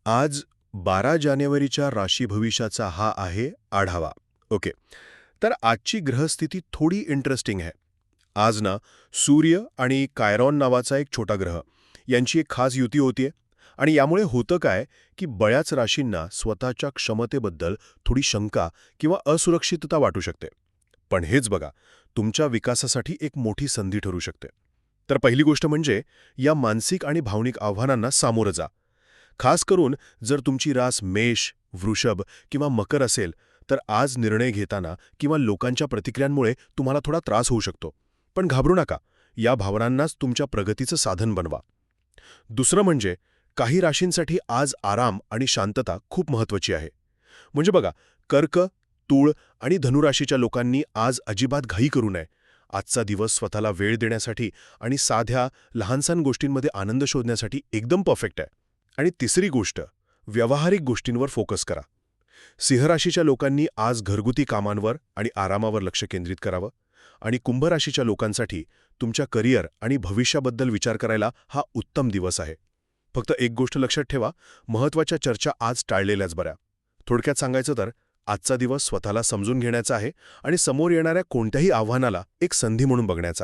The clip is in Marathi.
आज 12 जानेवारीच्या राशी भविष्याचा हा आहे आढावा. ओके. तर आजची ग्रहस्थिती थोडी इंटरेस्टिंग आहे. आज ना सूर्य आणि कायरॉन नावाचा एक छोटा ग्रह यांची एक खास युती होतीये. आणि यामुळे होतं काय की बऱ्याच राशींना स्वतःच्या क्षमतेबद्दल थोडी शंका किंवा असुरक्षितता वाटू शकते. पण हेच बघा, तुमच्या विकासासाठी एक मोठी संधी ठरू शकते. तर पहिली गोष्ट म्हणजे या मानसिक आणि भावनिक आव्हानांना सामोरं जा. खास करून जर तुमची रास मेष, वृषभ किंवा मकर असेल, तर आज निर्णय घेताना किंवा लोकांच्या प्रतिक्रियांमुळे तुम्हाला थोडा त्रास होऊ शकतो. पण घाबरू नका, या भावनांनाच तुमच्या प्रगतीचं साधन बनवा. दुसरं म्हणजे काही राशींसाठी आज आराम आणि शांतता खूप महत्त्वाची आहे. म्हणजे बघा, कर्क, तूळ आणि धनुराशीच्या लोकांनी आज अजिबात घाई करू नये. आजचा दिवस स्वतःला वेळ देण्यासाठी आणि साध्या लहानसहान गोष्टींमध्ये आनंद शोधण्यासाठी एकदम परफेक्ट आहे. आणि तिसरी गोष्ट, व्यावहारिक गोष्टींवर फोकस करा. सिंह राशीच्या लोकांनी आज घरगुती कामांवर आणि आरामावर लक्ष केंद्रित करावं. आणि कुंभ राशीच्या लोकांसाठी तुमच्या करिअर आणि भविष्याबद्दल विचार करायला हा उत्तम दिवस आहे. फक्त एक गोष्ट लक्षात ठेवा, महत्त्वाच्या चर्चा आज टाळलेल्याच बऱ्या. थोडक्यात सांगायचं तर आजचा दिवस स्वतःला समजून घेण्याचा आहे आणि समोर येणाऱ्या कोणत्याही आव्हानाला एक संधी म्हणून बघण्याचा आहे.